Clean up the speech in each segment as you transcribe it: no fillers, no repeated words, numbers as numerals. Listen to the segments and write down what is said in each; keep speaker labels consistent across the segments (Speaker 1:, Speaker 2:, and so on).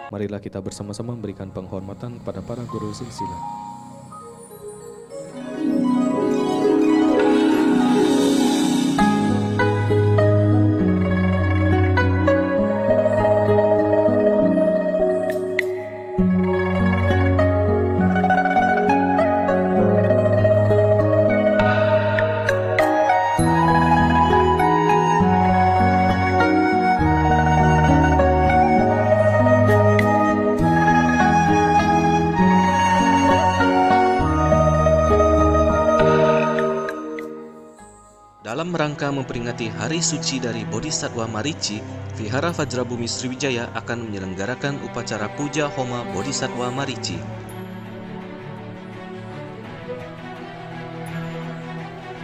Speaker 1: Marilah kita bersama-sama memberikan penghormatan kepada para guru silsilah.
Speaker 2: Dalam rangka memperingati Hari Suci dari Bodhisattva Marici, Vihara Vajrabumi Sriwijaya akan menyelenggarakan upacara Puja Homa Bodhisattva Marici.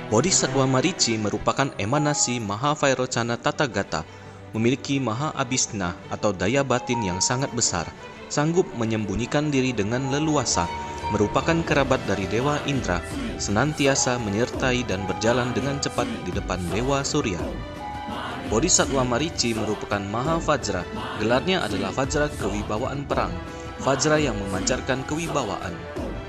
Speaker 2: Bodhisattva Marici merupakan emanasi Mahavairochana Tathagata, memiliki Maha Abhisna atau daya batin yang sangat besar, sanggup menyembunyikan diri dengan leluasa, merupakan kerabat dari Dewa Indra, senantiasa menyertai dan berjalan dengan cepat di depan Dewa Surya. Bodhisattva Marici merupakan Maha Vajra, gelarnya adalah Vajra kewibawaan perang, Vajra yang memancarkan kewibawaan.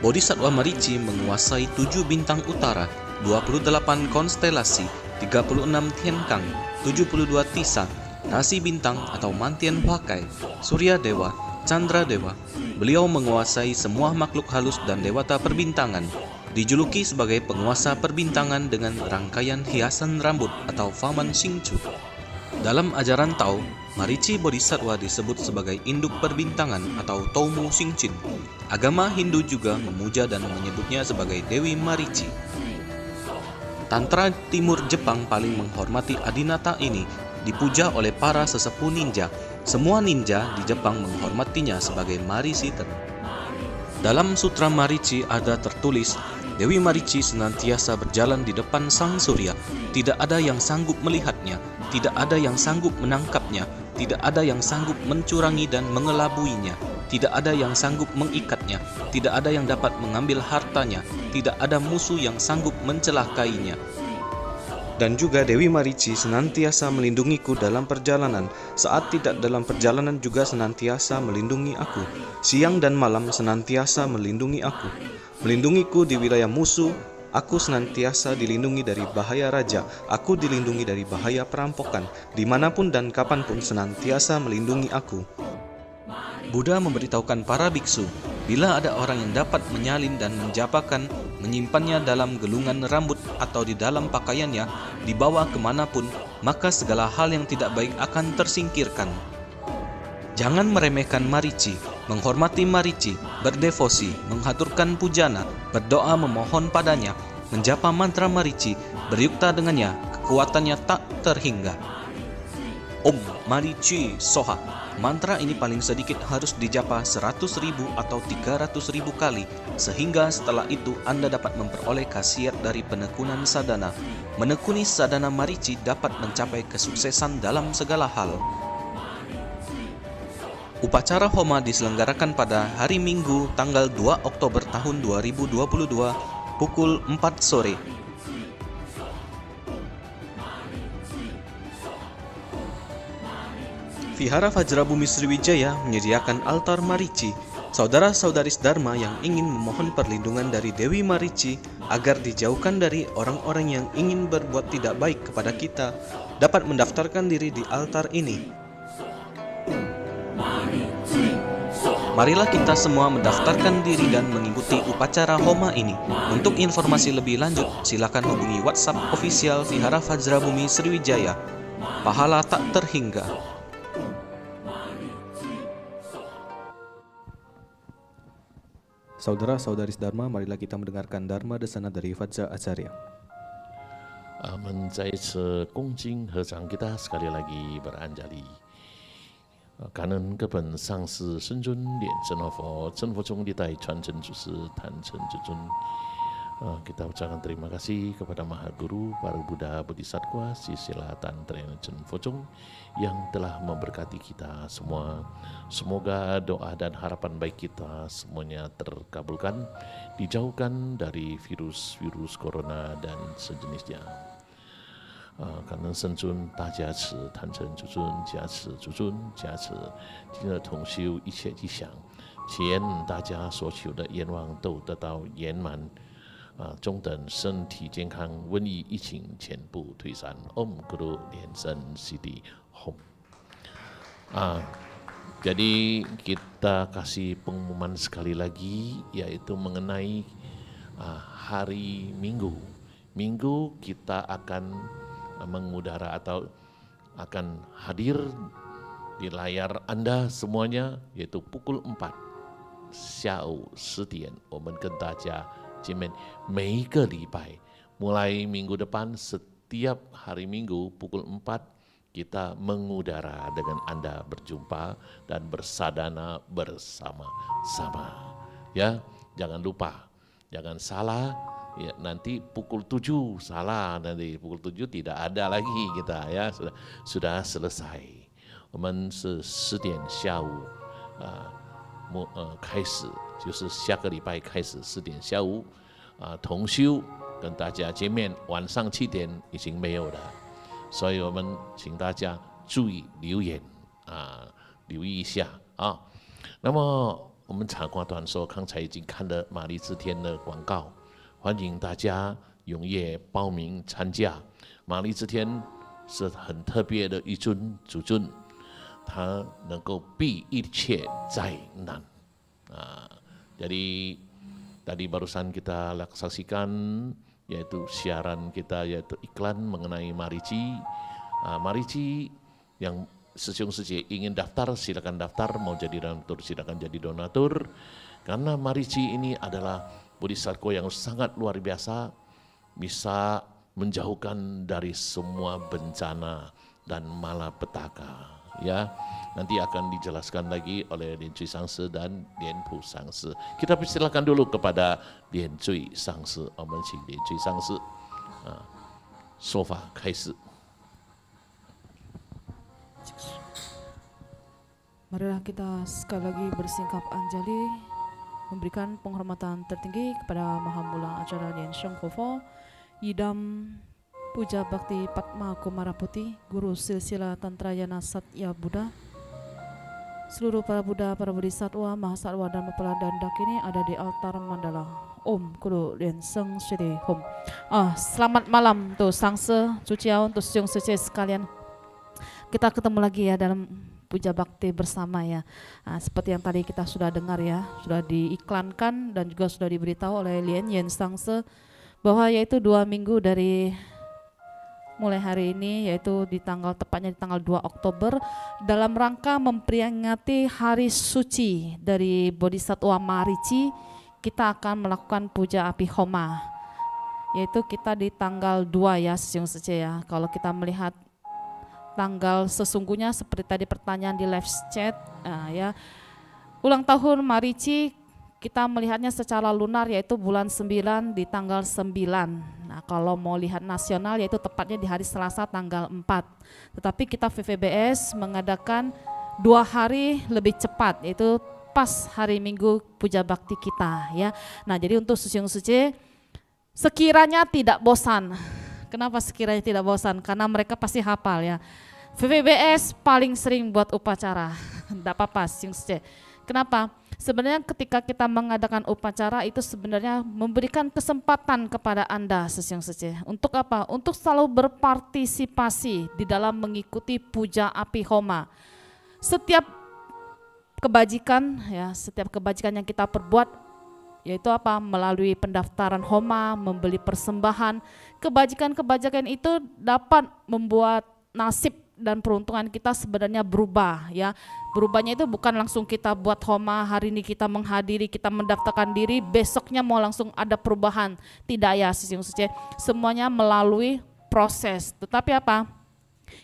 Speaker 2: Bodhisattva Marici menguasai 7 bintang utara, 28 konstelasi, 36 Tienkang, 72 Tisa, Nasi Bintang atau Mantian Pakai, Surya Dewa, Chandra Dewa. Beliau menguasai semua makhluk halus dan dewata perbintangan. Dijuluki sebagai penguasa perbintangan dengan rangkaian hiasan rambut atau Faman Xingchu. Dalam ajaran Tao, Marici Bodhisattva disebut sebagai induk perbintangan atau Toumu Xingchin. Agama Hindu juga memuja dan menyebutnya sebagai Dewi Marici. Tantra Timur Jepang paling menghormati Adinata ini dipuja oleh para sesepuh ninja. Semua ninja di Jepang menghormatinya sebagai Mariciten. Dalam Sutra Marici ada tertulis, Dewi Marici senantiasa berjalan di depan Sang Surya. Tidak ada yang sanggup melihatnya, tidak ada yang sanggup menangkapnya, tidak ada yang sanggup mencurangi dan mengelabuinya, tidak ada yang sanggup mengikatnya, tidak ada yang dapat mengambil hartanya, tidak ada musuh yang sanggup mencelakainya. Dan juga Dewi Marici senantiasa melindungiku dalam perjalanan. Saat tidak dalam perjalanan juga senantiasa melindungi aku. Siang dan malam senantiasa melindungi aku. Melindungiku di wilayah musuh. Aku senantiasa dilindungi dari bahaya raja. Aku dilindungi dari bahaya perampokan. Dimanapun dan kapanpun senantiasa melindungi aku. Buddha memberitahukan para biksu, bila ada orang yang dapat menyalin dan menjapakan, menyimpannya dalam gelungan rambut atau di dalam pakaiannya, dibawa kemanapun, maka segala hal yang tidak baik akan tersingkirkan. Jangan meremehkan Marici, menghormati Marici, berdevosi, menghaturkan pujana, berdoa memohon padanya, menjapa mantra Marici, beryukta dengannya, kekuatannya tak terhingga. Om Marici Soha. Mantra ini paling sedikit harus dijapa 100.000 atau 300.000 kali, sehingga setelah itu Anda dapat memperoleh khasiat dari penekunan sadhana. Menekuni sadhana Marici dapat mencapai kesuksesan dalam segala hal. Upacara Homa diselenggarakan pada hari Minggu tanggal 2 Oktober tahun 2022 pukul 4 sore. Vihara Vajrabumi Sriwijaya menyediakan altar Marici. Saudara-saudaris Dharma yang ingin memohon perlindungan dari Dewi Marici agar dijauhkan dari orang-orang yang ingin berbuat tidak baik kepada kita dapat mendaftarkan diri di altar ini. Marilah kita semua mendaftarkan diri dan mengikuti upacara Homa ini. Untuk informasi lebih lanjut, silakan hubungi WhatsApp official Vihara Vajrabumi Sriwijaya. Pahala tak terhingga.
Speaker 1: Saudara-saudaris Dharma, marilah kita mendengarkan Dharma Desana dari Vajra Acharya.
Speaker 3: 们再一次恭敬合掌 kita sekali lagi beranjali. 感恩各本上师圣尊莲生活佛真佛中历代传承祖师坛城之尊。Kita ucapkan terima kasih kepada Maha Guru, para Buddha, Bodhisattva, Sisila dan Trenchen Fojong yang telah memberkati kita semua. Semoga doa dan harapan baik kita semuanya terkabulkan, dijauhkan dari virus-virus corona dan sejenisnya. 感恩圣尊大加持，坛城主尊加持，主尊加持，今日同修一切吉祥，祈愿大家所求的愿望都得到圆满。中等身体健康，瘟疫疫情全部退散。Om Guru Liansen Sidi Hom. Jadi kita kasih pengumuman sekali lagi, yaitu mengenai hari Minggu. Minggu kita akan mengudara atau akan hadir di layar Anda semuanya, yaitu pukul 4 下午10点，我们跟大家见面。每一个礼拜，mulai minggu depan setiap hari Minggu pukul 4 kita mengudara dengan Anda, berjumpa dan bersadana bersama-sama. Ya, jangan lupa, jangan salah. Ya, nanti pukul 7 salah, nanti pukul 7 tidak ada lagi kita ya, sudah selesai. 我们是10点下午开始，就是下个礼拜开始10点下午同修跟大家见面，晚上7点已经没有了，所以我们请大家注意留言留意一下啊。那么我们长话短说，刚才已经看了玛丽之天的广告，欢迎大家踊跃报名参加。玛丽之天是很特别的一尊主尊，他能够避一切灾难jadi tadi barusan kita saksikan yaitu siaran kita, yaitu iklan mengenai Marici. Marici yang Sesiung Sece ingin daftar, silakan daftar. Mau jadi donatur, silakan jadi donatur. Karena Marici ini adalah bodhisattva yang sangat luar biasa, bisa menjauhkan dari semua bencana dan malapetaka. Ya, nanti akan dijelaskan lagi oleh Lian Cui Sangsi dan Lian Pu Sangsi. Kita persilakan dulu kepada Lian Cui Sangsi. 我们请Lian Cui Sangsi说法开始。
Speaker 4: Marilah kita sekali lagi bersingkap anjali, memberikan penghormatan tertinggi kepada Mahamula Acara Lian Sheng Kofo, Idam Puja Bakti Padma Kumara Putih, Guru Silsila Tantrayana Satya Buddha. Seluruh para Buddha, para Bodhisatwa, Mahasatwa dan Mempelai dan Dakini ada di altar mandala. Om Guru Liansen Sidi Hom. Selamat malam tuh Sangse, Cuciaon, tuh Sesiung Sece sekalian. Kita ketemu lagi ya dalam Puja Bakti bersama ya. Seperti yang tadi kita sudah dengar ya, sudah diiklankan dan juga sudah diberitahu oleh Lian Sangse bahwa yaitu 2 minggu dari mulai hari ini, yaitu tepatnya di tanggal 2 Oktober, dalam rangka memperingati hari suci dari Bodhisattva Marici, kita akan melakukan puja api homa, yaitu kita di tanggal 2 ya Sesiung Sece ya. Kalau kita melihat tanggal sesungguhnya seperti tadi pertanyaan di live chat ya, ulang tahun Marici kita melihatnya secara lunar yaitu bulan 9 di tanggal 9. Nah, kalau mau lihat nasional yaitu tepatnya di hari Selasa tanggal 4. Tetapi kita VVBS mengadakan 2 hari lebih cepat, yaitu pas hari Minggu Puja Bakti kita ya. Nah, jadi untuk Sesiung Sece sekiranya tidak bosan. Kenapa sekiranya tidak bosan? Karena mereka pasti hafal ya. VVBS paling sering buat upacara. Tidak apa-apa Sesiung Sece. Kenapa? Sebenarnya ketika kita mengadakan upacara itu sebenarnya memberikan kesempatan kepada Anda Sesiung Sece. Untuk apa? Untuk selalu berpartisipasi di dalam mengikuti puja api homa. Setiap kebajikan ya, setiap kebajikan yang kita perbuat yaitu apa? Melalui pendaftaran homa, membeli persembahan. Kebajikan-kebajikan itu dapat membuat nasib dan peruntungan kita sebenarnya berubah ya. Berubahnya itu bukan langsung kita buat homa, hari ini kita menghadiri, kita mendaftarkan diri, besoknya mau langsung ada perubahan. Tidak ya Sesiung Sece, semuanya melalui proses. Tetapi apa?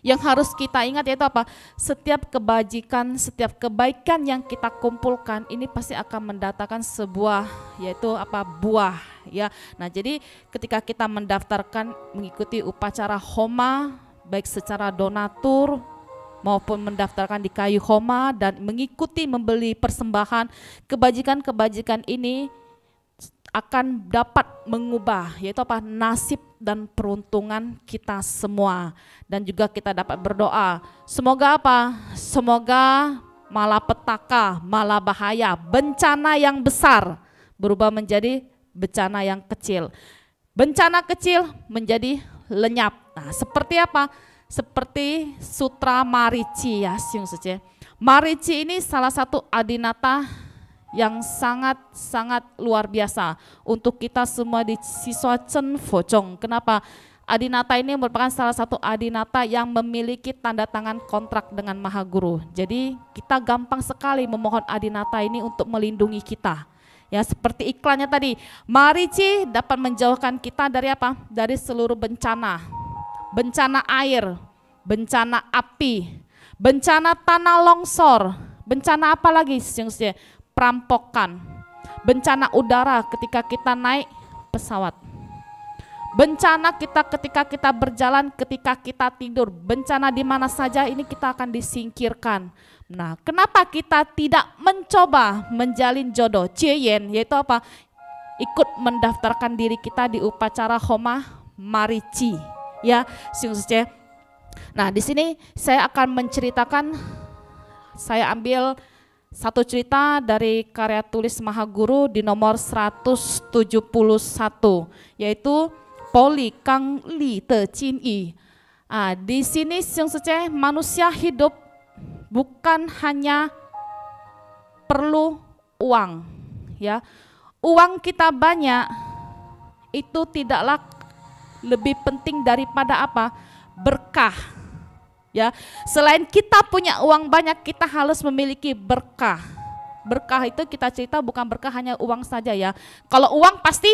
Speaker 4: Yang harus kita ingat yaitu apa? Setiap kebajikan, setiap kebaikan yang kita kumpulkan ini pasti akan mendatangkan sebuah yaitu apa? Buah ya. Nah, jadi ketika kita mendaftarkan mengikuti upacara homa baik secara donatur maupun mendaftarkan di kayu homa dan mengikuti membeli persembahan, kebajikan-kebajikan ini akan dapat mengubah, yaitu apa? Nasib dan peruntungan kita semua. Dan juga kita dapat berdoa, semoga apa? Semoga malapetaka, malabahaya, bencana yang besar berubah menjadi bencana yang kecil. Bencana kecil menjadi lenyap. Nah, seperti apa? Seperti Sutra Marici ya, Siung Suci. Marici ini salah satu adinata yang sangat luar biasa untuk kita semua di siswa Chen Focong. Kenapa? Adinata ini merupakan salah satu adinata yang memiliki tanda tangan kontrak dengan Maha Guru. Jadi kita gampang sekali memohon adinata ini untuk melindungi kita. Ya, seperti iklannya tadi, Marici dapat menjauhkan kita dari apa? Dari seluruh bencana. Bencana air, bencana api, bencana tanah longsor, bencana apa lagi? Perampokan, bencana udara ketika kita naik pesawat, bencana kita ketika kita berjalan, ketika kita tidur, bencana di mana saja ini kita akan disingkirkan. Nah, kenapa kita tidak mencoba menjalin jodoh, Cieyen, yaitu apa? Ikut mendaftarkan diri kita di upacara Homa Marici, ya, Siungsuce. Nah, di sini saya akan menceritakan, saya ambil satu cerita dari karya tulis Maha Guru di nomor 171, yaitu Poli Kang Li Te Chin I. Di sini Siungsuce, manusia hidup bukan hanya perlu uang, ya. Uang kita banyak itu tidaklah lebih penting daripada apa? Berkah. Ya, selain kita punya uang banyak, kita harus memiliki berkah. Berkah itu kita cerita bukan berkah hanya uang saja ya. Kalau uang pasti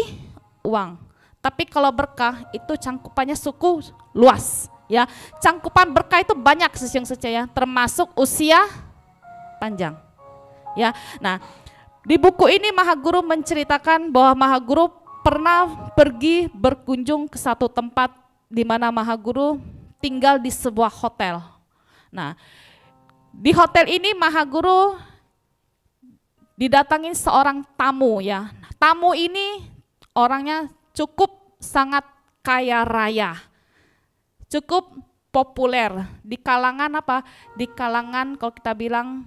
Speaker 4: uang, tapi kalau berkah itu cangkupannya suku luas. Ya, cangkupan berkah itu banyak ya, termasuk usia panjang. Ya, nah di buku ini Maha Guru menceritakan bahwa Maha Guru pernah pergi berkunjung ke satu tempat di mana Maha Guru tinggal di sebuah hotel. Nah, di hotel ini Maha Guru didatangin seorang tamu ya. Tamu ini orangnya cukup sangat kaya raya. Cukup populer di kalangan apa? Di kalangan kalau kita bilang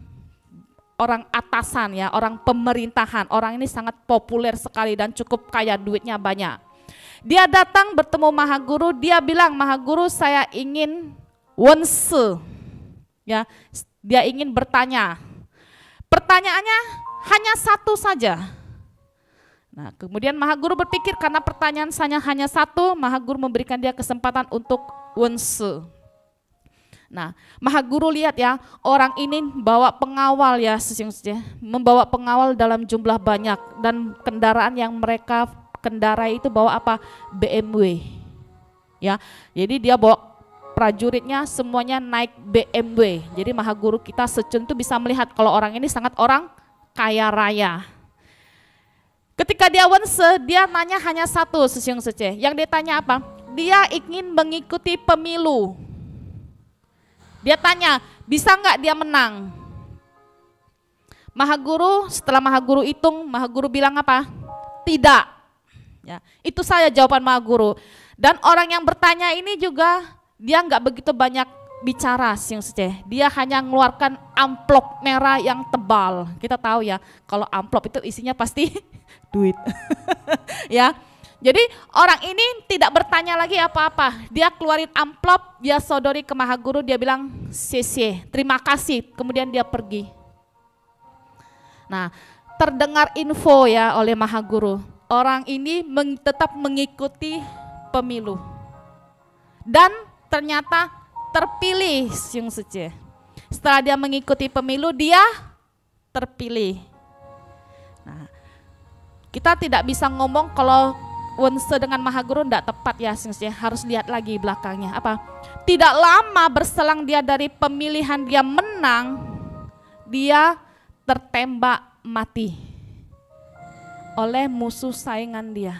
Speaker 4: orang atasan ya, orang pemerintahan. Orang ini sangat populer sekali dan cukup kaya, duitnya banyak. Dia datang bertemu Maha Guru, dia bilang, Maha Guru saya ingin wense. Ya, dia ingin bertanya. Pertanyaannya hanya satu saja. Nah, kemudian Maha Guru berpikir karena pertanyaan hanya satu, Maha Guru memberikan dia kesempatan untuk wense. Nah, Maha Guru lihat ya, orang ini bawa pengawal ya, membawa pengawal dalam jumlah banyak dan kendaraan yang mereka kendarai itu bawa apa? BMW. Ya, jadi dia bawa prajuritnya semuanya naik BMW. Jadi Maha Guru kita secun itu bisa melihat kalau orang ini sangat orang kaya raya. Ketika dia wense, dia nanya hanya satu, yang dia tanya apa? Dia ingin mengikuti pemilu. Dia tanya, bisa nggak dia menang? Maha Guru, setelah Maha Guru hitung, Maha Guru bilang apa? Tidak. Ya, itu saja jawaban Maha Guru. Dan orang yang bertanya ini juga, dia nggak begitu banyak bicara, dia hanya mengeluarkan amplop merah yang tebal. Kita tahu ya, kalau amplop itu isinya pasti duit. Ya. Jadi orang ini tidak bertanya lagi apa-apa. Dia keluarin amplop, dia sodori ke Maha Guru, dia bilang CC, terima kasih. Kemudian dia pergi. Nah, terdengar info ya oleh Maha Guru. Orang ini tetap mengikuti pemilu. Dan ternyata terpilih Siung Suci. Setelah dia mengikuti pemilu, dia terpilih. Nah, kita tidak bisa ngomong kalau wense dengan Maha Guru tidak tepat ya, harus lihat lagi belakangnya. Apa? Tidak lama berselang dia dari pemilihan dia menang, dia tertembak mati oleh musuh saingan dia.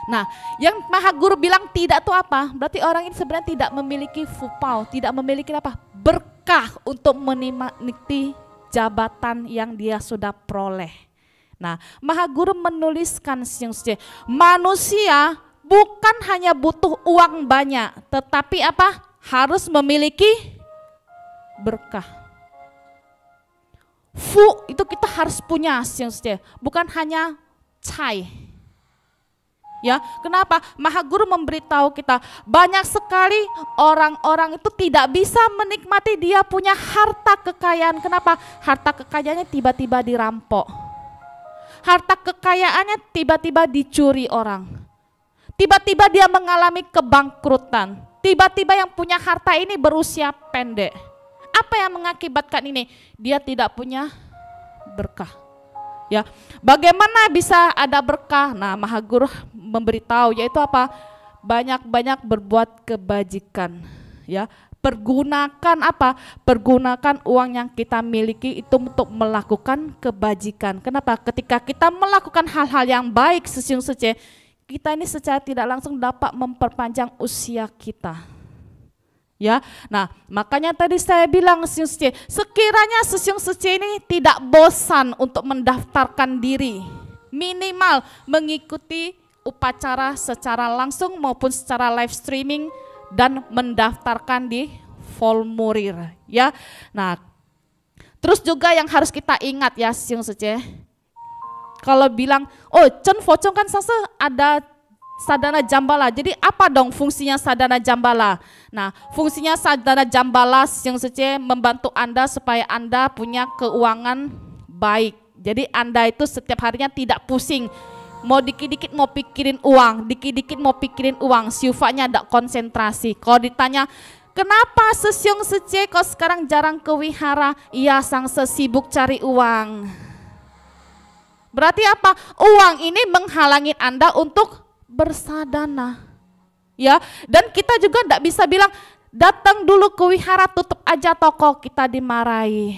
Speaker 4: Nah, yang Maha Guru bilang tidak itu apa? Berarti orang ini sebenarnya tidak memiliki fupau, tidak memiliki apa? Berkah untuk menikmati jabatan yang dia sudah peroleh. Nah, Maha Guru menuliskan Siung Suci, manusia bukan hanya butuh uang banyak, tetapi apa? Harus memiliki berkah. Fu itu kita harus punya Siung Suci, bukan hanya cai. Ya, kenapa? Maha Guru memberitahu kita banyak sekali orang-orang itu tidak bisa menikmati dia punya harta kekayaan. Kenapa? Harta kekayaannya tiba-tiba dirampok. Harta kekayaannya tiba-tiba dicuri orang. Tiba-tiba dia mengalami kebangkrutan. Tiba-tiba yang punya harta ini berusia pendek. Apa yang mengakibatkan ini? Dia tidak punya berkah. Ya, bagaimana bisa ada berkah? Nah, Maha Guru memberitahu yaitu apa? Banyak-banyak berbuat kebajikan. Ya, pergunakan apa? Pergunakan uang yang kita miliki itu untuk melakukan kebajikan. Kenapa? Ketika kita melakukan hal-hal yang baik Siung Suci, kita ini secara tidak langsung dapat memperpanjang usia kita. Ya, nah makanya tadi saya bilang Siung Suci, sekiranya Siung Suci ini tidak bosan untuk mendaftarkan diri, minimal mengikuti upacara secara langsung maupun secara live streaming dan mendaftarkan di formulir. Ya, nah terus juga yang harus kita ingat ya Siung Suci, kalau bilang, oh Chen Focong kan sasa ada sadana jambala. Jadi apa dong fungsinya sadana jambala? Nah, fungsinya sadana jambala Siung Suci membantu Anda supaya Anda punya keuangan baik. Jadi Anda itu setiap harinya tidak pusing. Mau dikit-dikit mau pikirin uang, dikit-dikit mau pikirin uang, sifatnya ada konsentrasi. Kalau ditanya, kenapa Siung Suci kok sekarang jarang ke wihara? Iya, sang sesibuk cari uang. Berarti apa? Uang ini menghalangi Anda untuk bersadana, ya. Dan kita juga tidak bisa bilang datang dulu ke wihara tutup aja toko, kita dimarahi,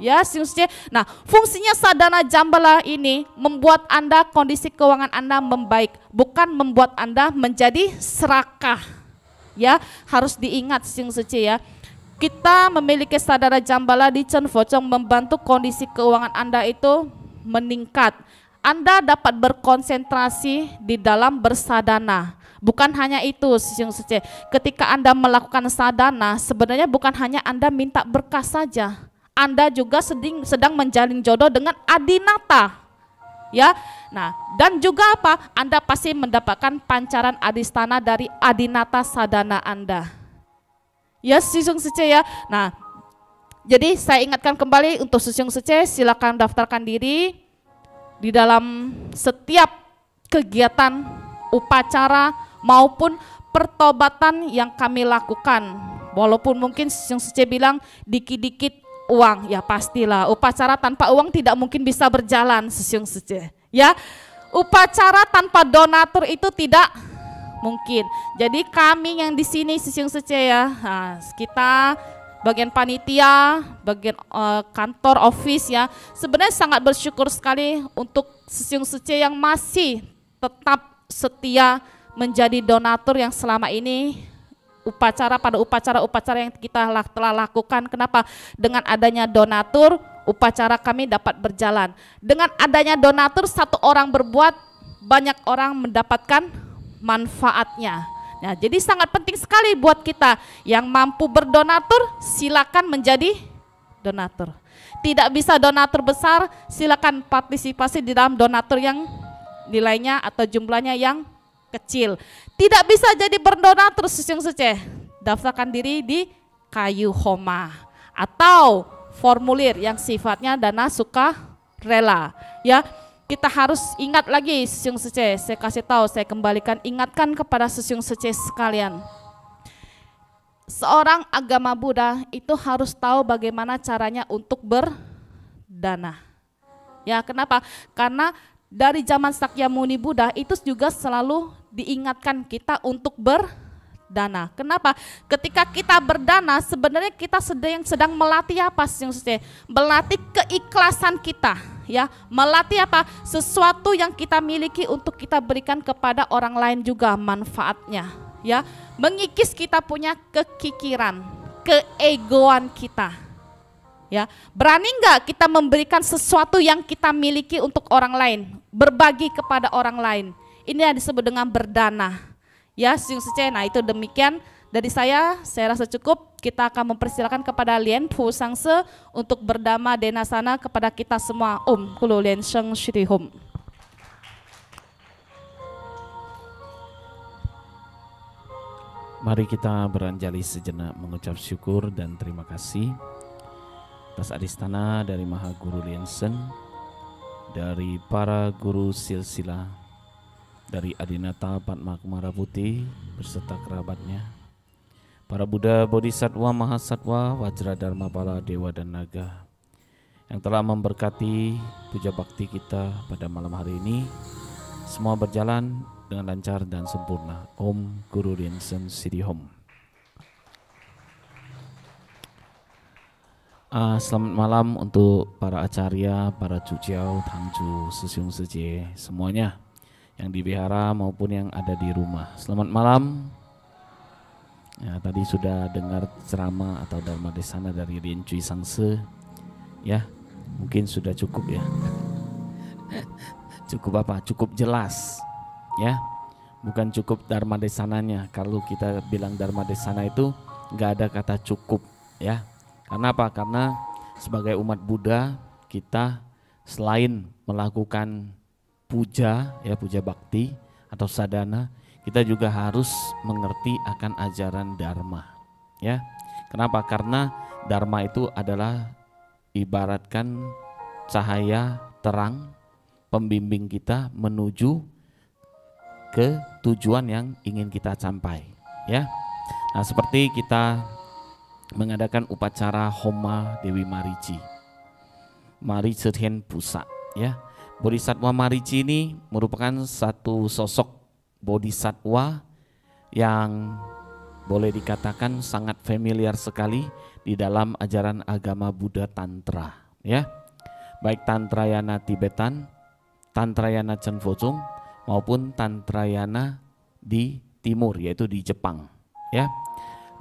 Speaker 4: ya Siung Suci. Nah, fungsinya sadana jambala ini membuat Anda kondisi keuangan Anda membaik, bukan membuat Anda menjadi serakah, ya. Harus diingat Siung Suci ya. Kita memiliki sadana jambala di Chen Focong membantu kondisi keuangan Anda itu meningkat. Anda dapat berkonsentrasi di dalam bersadana. Bukan hanya itu Siung Suci. Ketika Anda melakukan sadana, sebenarnya bukan hanya Anda minta berkah saja. Anda juga sedang menjalin jodoh dengan Adinata. Ya. Nah, dan juga apa? Anda pasti mendapatkan pancaran adistana dari Adinata sadana Anda. Ya Siung Suci ya. Nah, jadi saya ingatkan kembali untuk Siung Suci, silakan daftarkan diri. Di dalam setiap kegiatan upacara maupun pertobatan yang kami lakukan, walaupun mungkin Siung Suci bilang dikit-dikit uang, ya pastilah upacara tanpa uang tidak mungkin bisa berjalan Siung Suci. Ya, upacara tanpa donatur itu tidak mungkin. Jadi kami yang di sini Siung Suci ya, nah, kita bagian panitia, bagian kantor, office ya, sebenarnya sangat bersyukur sekali untuk Siung Suci yang masih tetap setia menjadi donatur yang selama ini pada upacara-upacara yang kita telah lakukan. Kenapa? Dengan adanya donatur, upacara kami dapat berjalan. Dengan adanya donatur, satu orang berbuat, banyak orang mendapatkan manfaatnya. Nah, jadi sangat penting sekali buat kita yang mampu berdonatur, silakan menjadi donatur. Tidak bisa donatur besar, silakan partisipasi di dalam donatur yang nilainya atau jumlahnya yang kecil. Tidak bisa jadi berdonatur Siung Suci, daftarkan diri di kayu homa atau formulir yang sifatnya dana sukarela. Ya. Kita harus ingat lagi Siung Suci, saya kasih tahu, saya kembalikan, ingatkan kepada Siung Suci sekalian. Seorang agama Buddha itu harus tahu bagaimana caranya untuk berdana. Ya, kenapa? Karena dari zaman Sakyamuni Buddha itu juga selalu diingatkan kita untuk berdana. Kenapa? Ketika kita berdana, sebenarnya kita sedang melatih apa Siung Suci? Melatih keikhlasan kita. Ya, melatih apa? Sesuatu yang kita miliki untuk kita berikan kepada orang lain juga manfaatnya. Ya, mengikis kita punya kekikiran, keegoan kita. Ya, berani nggak kita memberikan sesuatu yang kita miliki untuk orang lain, berbagi kepada orang lain. Ini yang disebut dengan berdana. Ya, nah itu demikian dari saya rasa cukup. Kita akan mempersilakan kepada Lien Pu Sangse untuk berdama denasana kepada kita semua. Om Kulo Lien Sheng Shri Hum.
Speaker 5: Mari kita beranjali sejenak mengucap syukur dan terima kasih atas adistana dari Maha Guru Lien Sen, dari para guru silsilah, dari Adinata Padma Kumara Putih beserta kerabatnya, para Buddha, Bodhisattva, Mahasatwa, Wajra Dharma, para dewa dan naga yang telah memberkati puja bakti kita pada malam hari ini. Semua berjalan dengan lancar dan sempurna. Om Guru Lien Sen Sidi Hom. Selamat malam untuk para acarya, para cuciau, tangju, sesiung seje, semuanya yang di wihara maupun yang ada di rumah. Selamat malam. Ya, tadi sudah dengar ceramah atau dharma desana dari Lien Cui Sangse. Ya, mungkin sudah cukup ya. Cukup apa? Cukup jelas. Ya, bukan cukup dharma desananya. Kalau kita bilang dharma desana itu nggak ada kata cukup, ya. Karena apa? Karena sebagai umat Buddha kita selain melakukan puja, ya puja bakti atau sadhana, kita juga harus mengerti akan ajaran dharma, ya. Kenapa? Karena dharma itu adalah ibaratkan cahaya terang pembimbing kita menuju ke tujuan yang ingin kita capai, ya. Nah, seperti kita mengadakan upacara Homa Dewi Marici, Maricithen Pusa, ya. Bodhisattva Marici ini merupakan satu sosok bodhisattva yang boleh dikatakan sangat familiar sekali di dalam ajaran agama Buddha Tantra, ya. Baik Tantrayana Tibetan, Tantrayana Chenfozong maupun Tantrayana di timur, yaitu di Jepang, ya.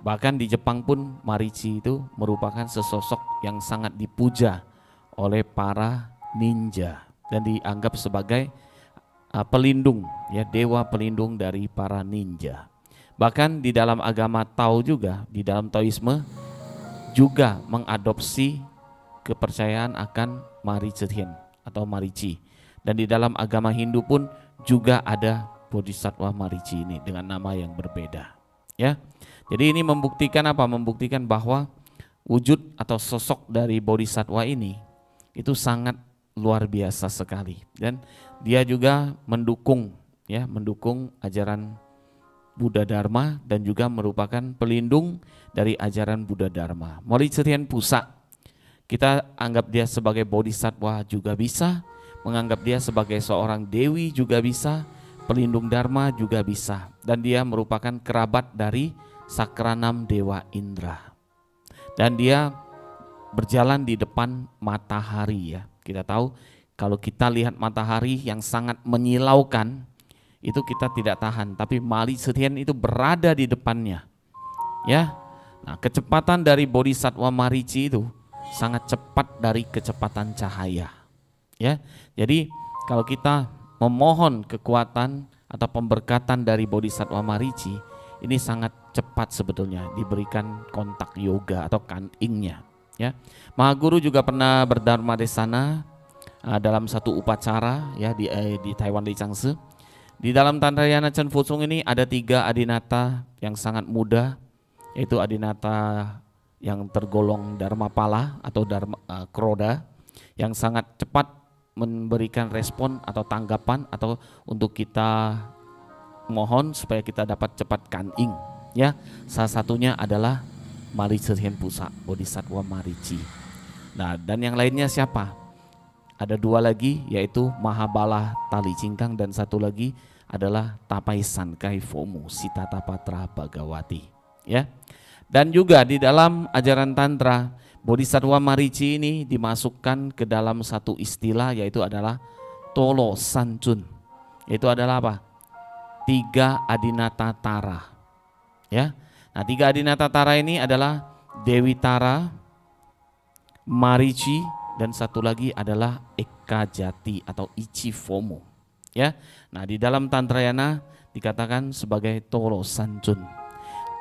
Speaker 5: Bahkan di Jepang pun Marici itu merupakan sesosok yang sangat dipuja oleh para ninja dan dianggap sebagai pelindung, ya, dewa pelindung dari para ninja. Bahkan di dalam agama Tao juga, di dalam Taoisme juga mengadopsi kepercayaan akan Maricithen atau Marici. Dan di dalam agama Hindu pun juga ada Bodhisattva Marici ini dengan nama yang berbeda, ya. Jadi ini membuktikan apa? Membuktikan bahwa wujud atau sosok dari Bodhisattva ini itu sangat luar biasa sekali, dan dia juga mendukung, ya, mendukung ajaran Buddha Dharma dan juga merupakan pelindung dari ajaran Buddha Dharma. Maricithen Pusa, kita anggap dia sebagai Bodhisattva juga bisa, menganggap dia sebagai seorang dewi juga bisa, pelindung Dharma juga bisa, dan dia merupakan kerabat dari Sakranam Dewa Indra. Dan dia berjalan di depan matahari, ya. Kita tahu kalau kita lihat matahari yang sangat menyilaukan, itu kita tidak tahan, tapi Maricithen itu berada di depannya, ya. Nah, kecepatan dari Bodhisattva Marici itu sangat cepat dari kecepatan cahaya, ya. Jadi kalau kita memohon kekuatan atau pemberkatan dari Bodhisattva Marici, ini sangat cepat sebetulnya diberikan kontak yoga atau kaningnya, ya. Maha Guru juga pernah berdharma desana dalam satu upacara, ya, di Taiwan Li Changse. Di dalam Tantrayana Chenfozong ini ada 3 adinata yang sangat muda, yaitu adinata yang tergolong Dharmapala atau Kroda, yang sangat cepat memberikan respon atau tanggapan atau untuk kita mohon supaya kita dapat cepat kaning, ya. Salah satunya adalah Maricithen Pusa, Bodhisattva Marici. Nah, dan yang lainnya siapa? Ada 2 lagi, yaitu Mahabala Tali Cingkang, dan satu lagi adalah Tapai Sankai Fomu Sitatapatra Bhagawati, ya. Dan juga di dalam ajaran Tantra, Bodhisattva Marici ini dimasukkan ke dalam satu istilah, yaitu adalah Tolo Sancun, yaitu adalah apa? 3 Adinata Tara, ya. Nah, 3 Adinata Tara ini adalah Dewi Tara, Marici, dan satu lagi adalah Eka Jati atau Ichifomo. Ya, nah di dalam Tantrayana dikatakan sebagai Toro Sanchun.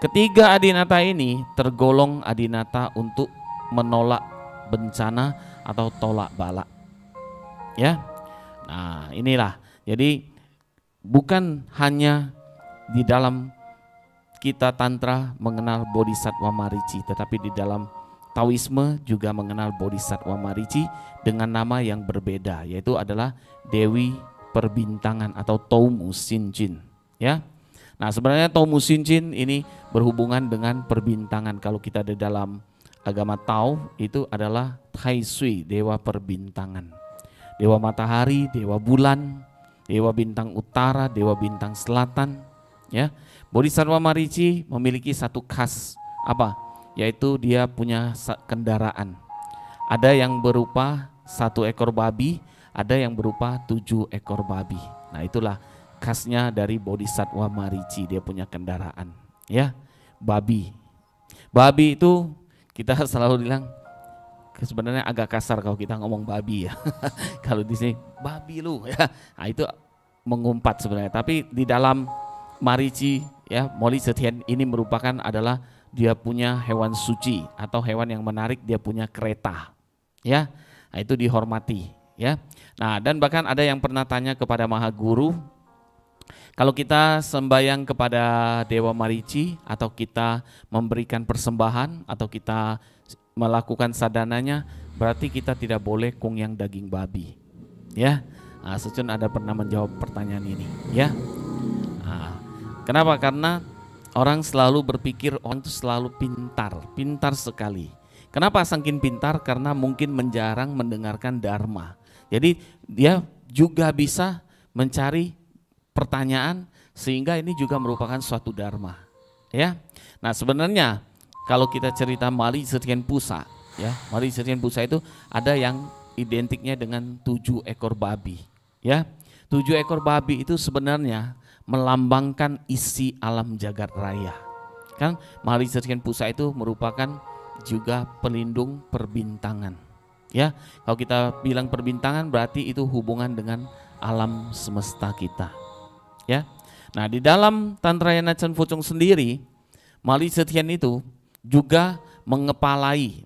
Speaker 5: Ketiga adinata ini tergolong adinata untuk menolak bencana atau tolak bala. Ya, nah inilah. Jadi bukan hanya di dalam kita Tantra mengenal Bodhisattva Marici, tetapi di dalam Taoisme juga mengenal Bodhisattva Marici dengan nama yang berbeda, yaitu adalah Dewi Perbintangan atau Toumu Shinjin. Ya, nah sebenarnya Toumu Shinjin ini berhubungan dengan perbintangan. Kalau kita di dalam agama Tao itu adalah Tai Sui, Dewa Perbintangan, Dewa Matahari, Dewa Bulan, Dewa Bintang Utara, Dewa Bintang Selatan. Ya, Bodhisattva Marici memiliki satu khas apa? Yaitu dia punya kendaraan. Ada yang berupa 1 ekor babi, ada yang berupa 7 ekor babi. Nah itulah khasnya dari Bodhisattva Marici, dia punya kendaraan. Ya, babi. Babi itu kita selalu bilang sebenarnya agak kasar kalau kita ngomong babi ya. Kalau di sini babi lu ya. Nah itu mengumpat sebenarnya. Tapi di dalam Marici ya, Moli Zetian ini merupakan adalah dia punya hewan suci atau hewan yang menarik, dia punya kereta. Ya. Nah, itu dihormati ya. Nah, dan bahkan ada yang pernah tanya kepada Mahaguru, kalau kita sembahyang kepada Dewa Marici atau kita memberikan persembahan atau kita melakukan sadananya, berarti kita tidak boleh kungyang daging babi. Ya. Nah, Sucun ada pernah menjawab pertanyaan ini, ya. Nah, kenapa? Karena orang selalu berpikir orang itu selalu pintar sekali. Kenapa saking pintar? Karena mungkin jarang mendengarkan dharma. Jadi dia juga bisa mencari pertanyaan sehingga ini juga merupakan suatu dharma. Ya. Nah sebenarnya kalau kita cerita Mali Zetian Pusa, ya Mali Zetian Pusa itu ada yang identiknya dengan 7 ekor babi. Ya, 7 ekor babi itu sebenarnya melambangkan isi alam jagat raya. Kan Mali Zetian Pusa itu merupakan juga pelindung perbintangan. Ya, kalau kita bilang perbintangan berarti itu hubungan dengan alam semesta kita. Ya. Nah, di dalam Tantrayana Chan Fucung sendiri, Mali Zetian itu juga mengepalai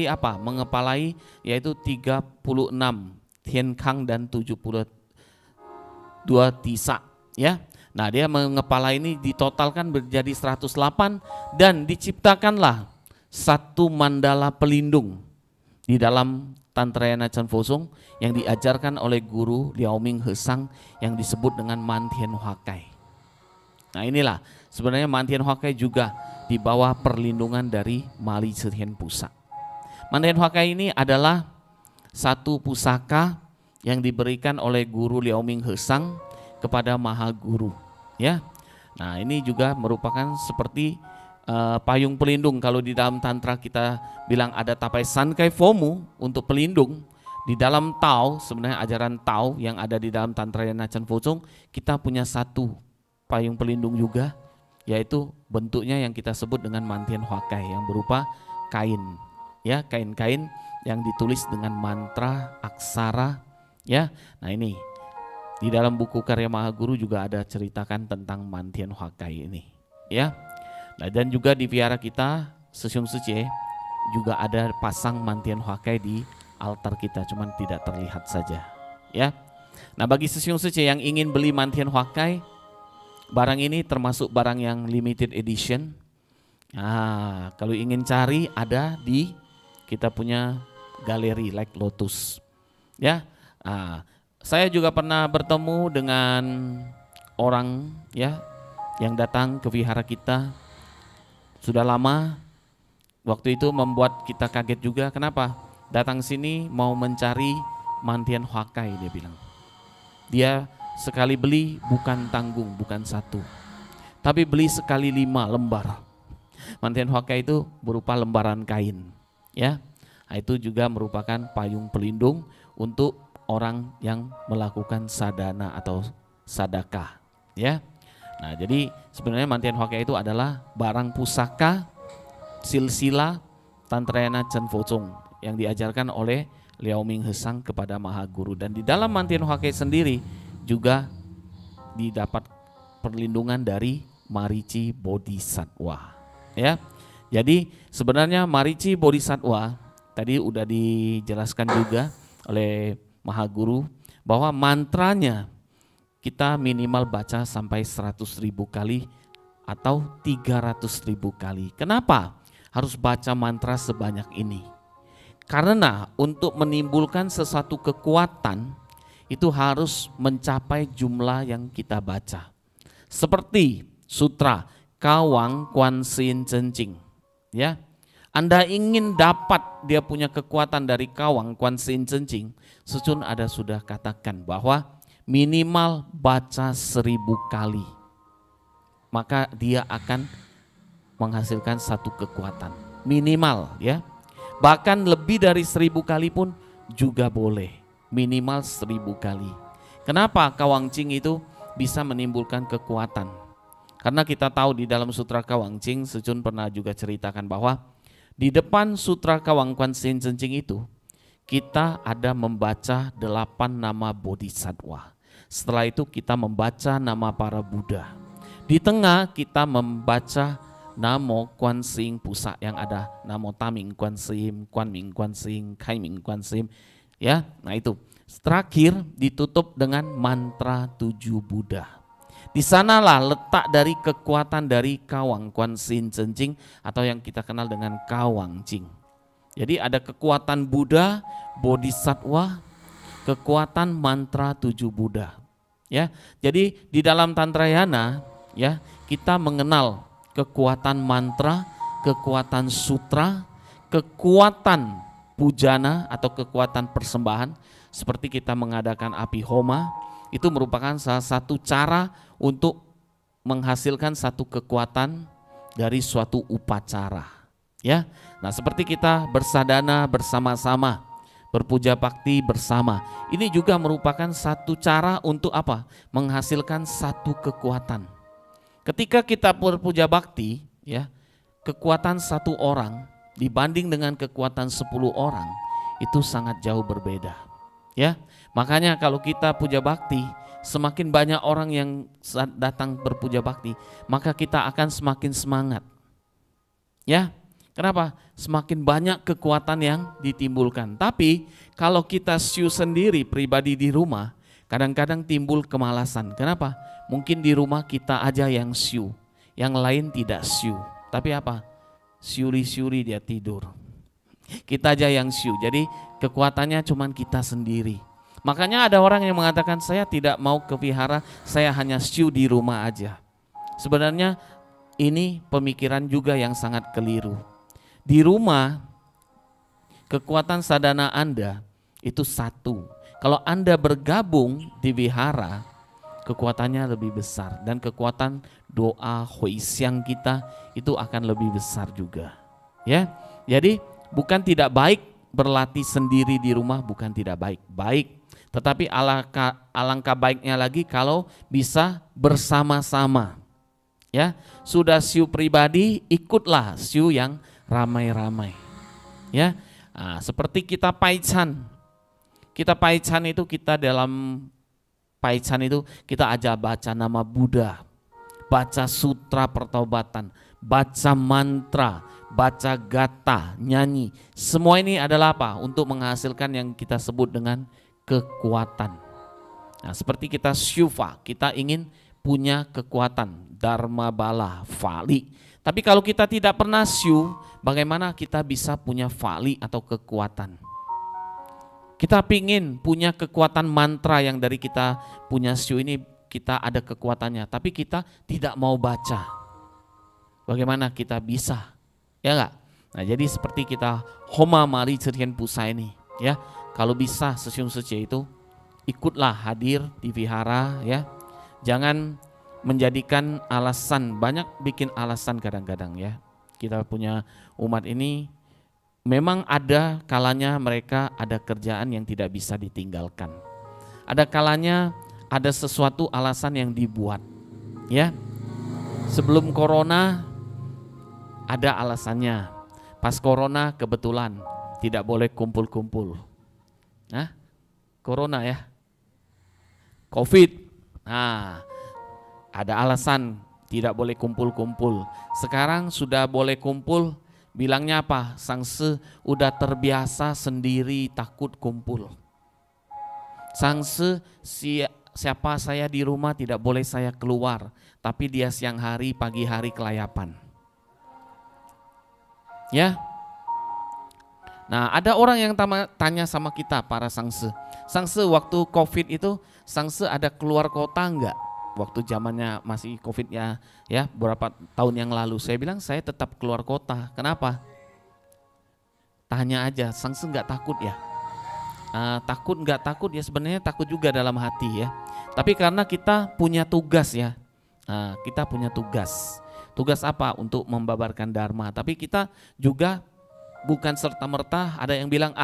Speaker 5: apa? Mengepalai yaitu 36 Tienkang dan 72 Tisa, ya. Nah, dia mengepala ini ditotalkan menjadi 108 dan diciptakanlah satu mandala pelindung di dalam Tantrayana Chan Fucung yang diajarkan oleh guru Liaoming Hesang yang disebut dengan Mantien Huakai. Nah, inilah sebenarnya Mantien Huakai juga di bawah perlindungan dari Mali Zetian Pusa. Mantien Huakai ini adalah satu pusaka yang diberikan oleh guru Liaoming Hesang kepada Mahaguru, ya. Nah, ini juga merupakan seperti payung pelindung. Kalau di dalam tantra kita bilang ada tapai sankai fomu untuk pelindung. Di dalam Tao, sebenarnya ajaran Tao yang ada di dalam Tantrayana Chan Fucung, kita punya satu payung pelindung juga, yaitu bentuknya yang kita sebut dengan Mantien Huakai yang berupa kain, ya, kain-kain yang ditulis dengan mantra aksara, ya. Nah, ini di dalam buku karya Mahaguru juga ada ceritakan tentang Mantien Huakai ini, ya. Nah, dan juga di vihara kita Sesyum Suci juga ada pasang Mantien Huakai di altar kita, cuman tidak terlihat saja, ya. Nah, bagi Sesyum Suci yang ingin beli Mantien Huakai, barang ini termasuk barang yang limited edition. Nah, kalau ingin cari ada di kita punya galeri Like Lotus, ya. Nah, saya juga pernah bertemu dengan orang, ya, yang datang ke vihara kita sudah lama. Waktu itu membuat kita kaget juga. Kenapa? Datang sini mau mencari Mantien Huakai, dia bilang. Dia sekali beli bukan tanggung, bukan satu, tapi beli sekali 5 lembar. Mantien Huakai itu berupa lembaran kain, ya. Nah, itu juga merupakan payung pelindung untuk orang yang melakukan sadana atau sadakah, ya. Nah, jadi sebenarnya Mantien Huakai itu adalah barang pusaka silsila Tantrayana Chan Fucung yang diajarkan oleh Liao Ming Hesang kepada Maha Guru. Dan di dalam Mantian Hake sendiri juga didapat perlindungan dari Marici Bodhisattva. Ya, jadi sebenarnya Marici Bodhisattva tadi udah dijelaskan juga oleh Maha Guru bahwa mantranya kita minimal baca sampai 100.000 kali atau 300.000 kali. Kenapa harus baca mantra sebanyak ini? Karena untuk menimbulkan sesuatu kekuatan itu harus mencapai jumlah yang kita baca. Seperti sutra Kawang Kuan Sin Cencing, ya. Anda ingin dapat dia punya kekuatan dari Kawang Kuan Sin Cencing, Sucun ada sudah katakan bahwa minimal baca 1000 kali, maka dia akan menghasilkan satu kekuatan minimal, ya. Bahkan lebih dari 1000 kali pun juga boleh, minimal 1000 kali. Kenapa Kawang Cing itu bisa menimbulkan kekuatan? Karena kita tahu di dalam Sutra Kawang Cing, Sucun pernah juga ceritakan bahwa di depan Sutra Kawang Kuan Sin Cencing itu kita ada membaca 8 nama Bodhisattva. Setelah itu kita membaca nama para Buddha. Di tengah kita membaca Namo Kuan Sing Pusa yang ada Namo Taming Kuan Sim, Kuan Ming Kuan Sing, Kai Ming Kuan Sim. Ya, nah itu. Terakhir ditutup dengan mantra 7 Buddha. Di sanalah letak dari kekuatan dari Kawang Kuan Sin Cencing atau yang kita kenal dengan Kawang Cing. Jadi ada kekuatan Buddha, Bodhisattva, kekuatan mantra 7 Buddha. Ya, jadi di dalam Tantrayana, ya, kita mengenal kekuatan mantra, kekuatan sutra, kekuatan pujana atau kekuatan persembahan seperti kita mengadakan api homa. Itu merupakan salah satu cara untuk menghasilkan satu kekuatan dari suatu upacara, ya. Nah, seperti kita bersadana bersama-sama, berpuja bakti bersama, ini juga merupakan satu cara untuk apa? Menghasilkan satu kekuatan. Ketika kita berpuja bakti, ya, kekuatan satu orang dibanding dengan kekuatan 10 orang itu sangat jauh berbeda, ya. Makanya kalau kita puja bakti, semakin banyak orang yang datang berpuja bakti, maka kita akan semakin semangat. Ya, kenapa? Semakin banyak kekuatan yang ditimbulkan. Tapi kalau kita siu sendiri pribadi di rumah, kadang-kadang timbul kemalasan. Kenapa? Mungkin di rumah kita aja yang siu, yang lain tidak siu. Tapi apa? Siuri-siuri dia tidur. Kita aja yang siu, jadi kekuatannya cuman kita sendiri. Makanya ada orang yang mengatakan saya tidak mau ke vihara, saya hanya siu di rumah aja. Sebenarnya ini pemikiran juga yang sangat keliru. Di rumah kekuatan sadhana Anda itu satu. Kalau Anda bergabung di vihara, kekuatannya lebih besar dan kekuatan doa huisyang kita itu akan lebih besar juga. Ya, jadi bukan tidak baik berlatih sendiri di rumah, bukan tidak baik, baik. Tetapi alangkah baiknya lagi kalau bisa bersama-sama. Ya, sudah siu pribadi, ikutlah siu yang ramai-ramai. Ya, nah, seperti kita paichan. Kita paichan itu kita dalam paichan itu kita aja baca nama Buddha, baca sutra pertobatan, baca mantra, baca gata, nyanyi. Semua ini adalah apa? Untuk menghasilkan yang kita sebut dengan kekuatan. Nah, seperti kita syufa, kita ingin punya kekuatan, dharma bala, fali. Tapi kalau kita tidak pernah syu, bagaimana kita bisa punya fali atau kekuatan? Kita ingin punya kekuatan mantra yang dari kita punya syu ini kita ada kekuatannya, tapi kita tidak mau baca. Bagaimana kita bisa? Ya enggak? Nah, jadi seperti kita homa mari cerien pusa ini, ya. Kalau bisa sesium sece itu ikutlah hadir di vihara, ya. Jangan menjadikan alasan, banyak bikin alasan kadang-kadang, ya. Kita punya umat ini memang ada kalanya mereka ada kerjaan yang tidak bisa ditinggalkan. Ada kalanya ada sesuatu alasan yang dibuat, ya. Sebelum corona ada alasannya. Pas corona kebetulan tidak boleh kumpul-kumpul? Nah, corona ya, COVID. Nah, ada alasan tidak boleh kumpul-kumpul. Sekarang sudah boleh kumpul, bilangnya apa? Sangse udah terbiasa sendiri, takut kumpul. Sangse siapa saya di rumah tidak boleh saya keluar, tapi dia siang hari, pagi hari kelayapan. Ya. Nah, ada orang yang tanya sama kita para sangse. Sangse waktu COVID itu, sangse ada keluar kota enggak? Waktu zamannya masih COVID ya beberapa tahun yang lalu. Saya bilang saya tetap keluar kota. Kenapa? Tanya aja, sangse enggak takut ya? Takut enggak takut ya, sebenarnya takut juga dalam hati ya. Tapi karena kita punya tugas ya. Kita punya tugas. Tugas apa? Untuk membabarkan dharma. Tapi kita juga bukan serta-merta ada yang bilang,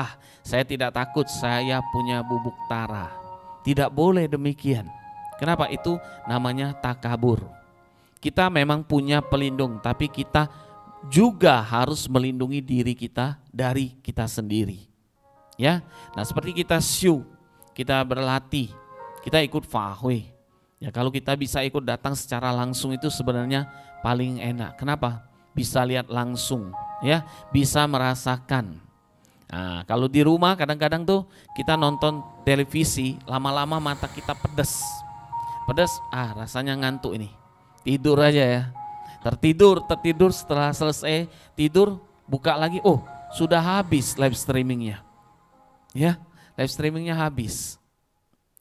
Speaker 5: saya tidak takut, saya punya bubuk tara. Tidak boleh demikian. Kenapa? Itu namanya takabur. Kita memang punya pelindung, tapi kita juga harus melindungi diri kita dari kita sendiri. Ya, nah seperti kita siu, kita berlatih, kita ikut fahui. Ya, kalau kita bisa ikut datang secara langsung itu sebenarnya paling enak. Kenapa? Bisa lihat langsung. Ya, bisa merasakan. Nah, kalau di rumah kadang-kadang tuh kita nonton televisi, lama-lama mata kita pedes, rasanya ngantuk ini, tidur aja ya, tertidur setelah selesai tidur, buka lagi, sudah habis live streamingnya, ya, live streamingnya habis.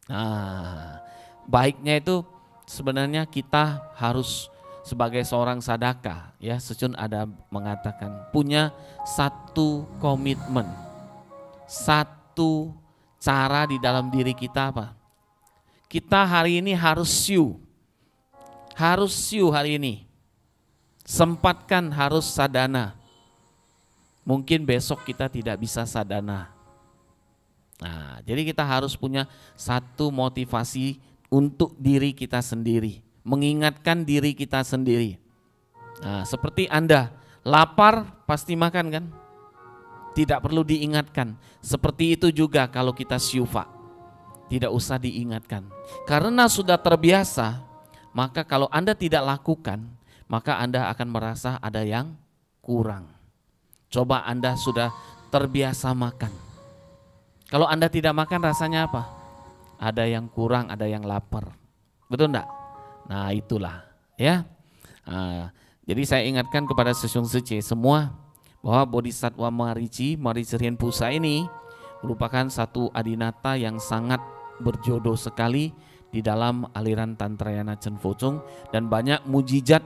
Speaker 5: Nah, baiknya itu sebenarnya kita harus sebagai seorang sadaka, ya, Secun ada mengatakan punya satu komitmen, satu cara di dalam diri kita apa? Kita hari ini harus siu hari ini, sempatkan harus sadana. Mungkin besok kita tidak bisa sadana. Nah, jadi kita harus punya satu motivasi untuk diri kita sendiri, mengingatkan diri kita sendiri. Nah, seperti Anda lapar pasti makan kan? Tidak perlu diingatkan. Seperti itu juga kalau kita syufa, tidak usah diingatkan. Karena sudah terbiasa, maka kalau Anda tidak lakukan, maka Anda akan merasa ada yang kurang. Coba Anda sudah terbiasa makan. Kalau Anda tidak makan rasanya apa? Ada yang kurang, ada yang lapar. Betul enggak? Nah, itulah ya. Jadi saya ingatkan kepada Sesyung Sece semua bahwa Bodhisattva Marici Rienpusa ini merupakan satu adinata yang sangat berjodoh sekali di dalam aliran Tantrayana Chenfocong, dan banyak mujizat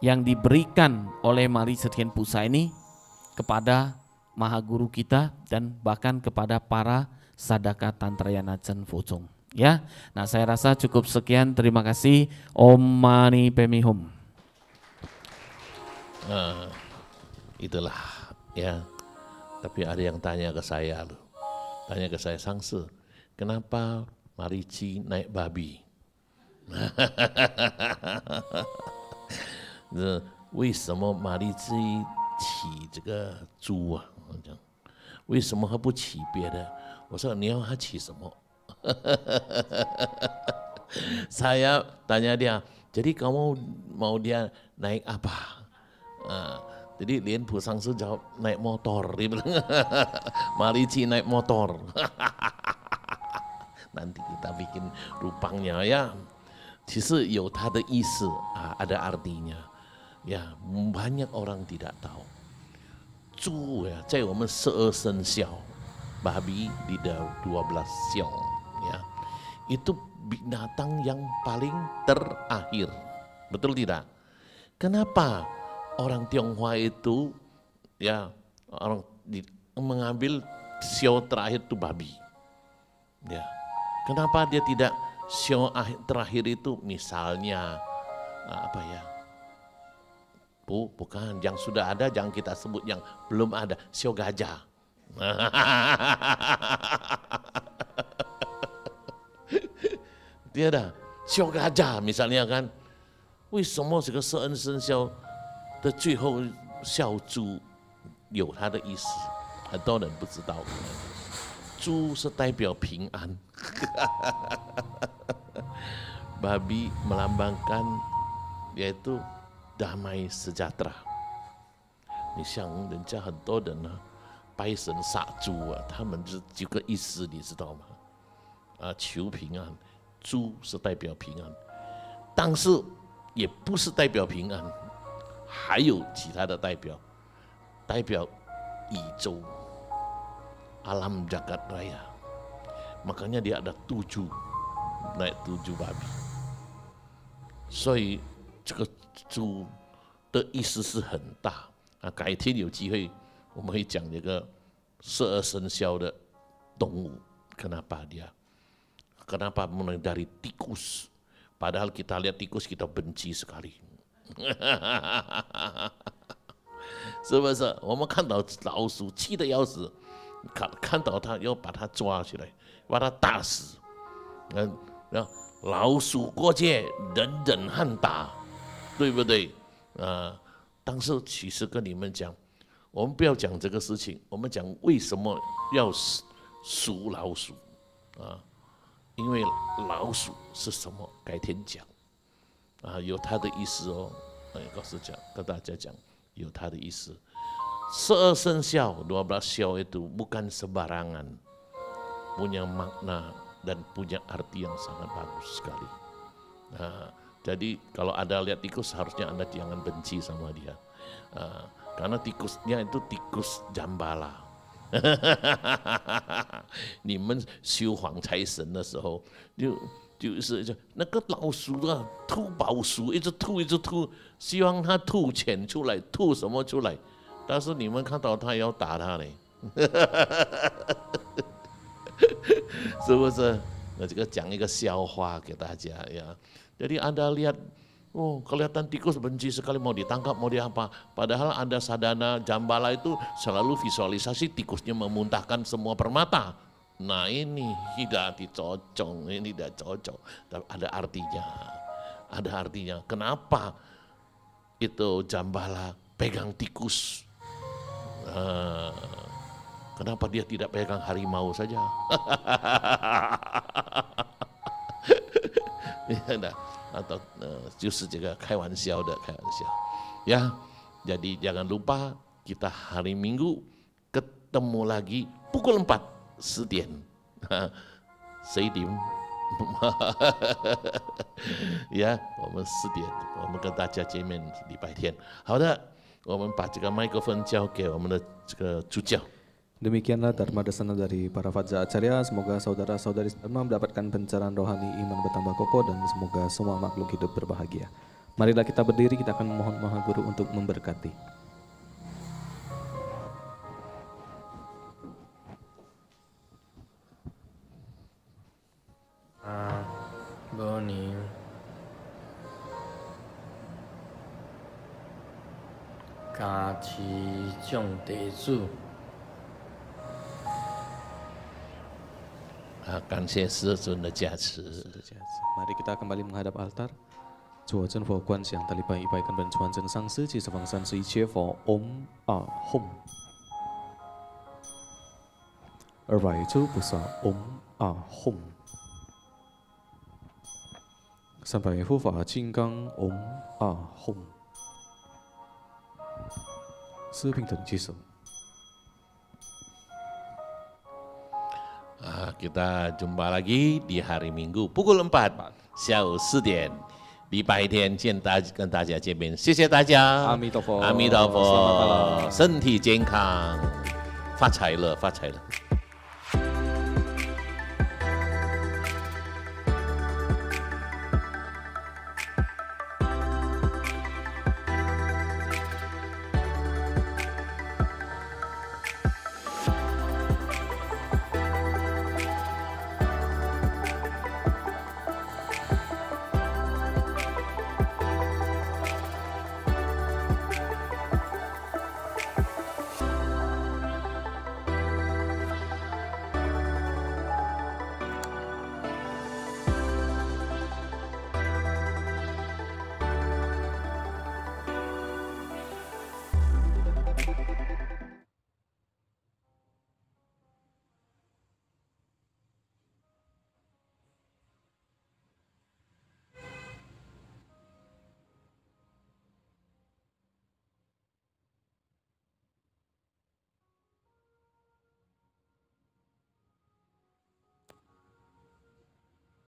Speaker 5: yang diberikan oleh Marici Rienpusa ini kepada Mahaguru kita dan bahkan kepada para sadaka Tantrayana Chenfocong. Ya, nah saya rasa cukup sekian. Terima kasih. Om Mani Padme Hum.
Speaker 3: Itulah ya. Tapi ada yang tanya ke saya loh. Tanya ke saya, Sangse, kenapa Marici naik babi? 为什么玛丽自己起这个猪啊？为什么他不起别的？我说你要他起什么？ Saya tanya dia, jadi kamu mau dia naik apa? Jadi Rienpu Sangse jawab naik motor, dia bilang. Marici naik motor. Nanti kita bikin rupangnya ya. 其实有它的意思ada artinya. Ya, banyak orang tidak tahu. 猪呀，在我们12生肖， babi di 12 siong, ya, itu binatang yang paling terakhir, betul tidak? Kenapa orang Tionghoa itu ya mengambil sio terakhir itu babi? Ya, kenapa dia tidak sio terakhir itu misalnya apa ya? Bukan, yang sudah ada jangan kita sebut, yang belum ada, sio gajah. Dia ada sio gajah misalnya kan. 为什么这个12生肖的最后肖猪有它的意思？很多人不知道，猪是代表平安，babi melambangkan yaitu damai sejahtera。你像人家很多人呢，拜神杀猪啊，他们就这个意思，你知道吗？啊，求平安，猪是代表平安，但是也不是代表平安，还有其他的代表宇宙alam jagat raya， makanya dia ada 7 naik 7 babi， 所以这个猪的意思是很大啊。改天有机会我们会讲这个12生肖的动物kenapa mulai dari tikus， padahal kita lihat tikus kita benci sekali 是不是？我们看到老鼠气得要死，看到它要把它抓起来，把它打死。然后老鼠过界，人人喊打，对不对？但是其实跟你们讲，我们不要讲这个事情，我们讲为什么要属老鼠啊？因为老鼠是什么？改天讲啊，有它的意思哦。跟大家讲。有它的意思。12生肖 12 xiao itu bukan sembarangan, punya makna dan punya arti yang sangat bagus sekali. Nah, jadi kalau Anda lihat tikus harusnya Anda jangan benci sama dia, karena tikusnya itu tikus jambala. 你们修黄财神的时候，就是那个老鼠啊，吐宝鼠，一直吐，希望它吐钱出来，吐什么出来？但是你们看到它要打它嘞，是不是？那这个讲一个笑话给大家呀。Jadi Anda lihat, oh kelihatan tikus benci sekali mau ditangkap, mau diapa. Padahal Anda sadana jambala itu selalu visualisasi tikusnya memuntahkan semua permata. Nah ini tidak dicocok, ini tidak cocok. Ada artinya. Kenapa itu jambala pegang tikus? Kenapa dia tidak pegang harimau saja? Atau justru juga 开玩笑的 ya. Jadi jangan lupa kita hari Minggu ketemu lagi pukul 4 10点，10点，ya， 我们10点，我们跟大家见面，礼拜天。好的，我们把这个麦克风交给我们的这个主教。
Speaker 1: Demikianlah Dharma Dasana dari para Fadza Acarya. Semoga saudara-saudari Dharma mendapatkan pencerahan rohani, iman bertambah kokoh, dan semoga semua makhluk hidup berbahagia. Marilah kita berdiri, kita akan memohon Maha Guru untuk memberkati.
Speaker 6: Boni Ca Chi Chong Te Zu
Speaker 3: 感谢师尊的加持。
Speaker 1: Mari kita kembali menghadap altar. 主真佛观想大礼拜100根本传真上师及十方三十一切佛 Om Ahom 207菩萨 Om Ahom 300护法金刚 Om Ahom 4平等举手。
Speaker 3: Kita jumpa lagi di hari Minggu pukul 4 下午4点，礼拜天跟大家见面，谢谢大家，
Speaker 1: 阿弥陀佛，
Speaker 3: 阿弥陀佛，身体健康，发财了，发财了。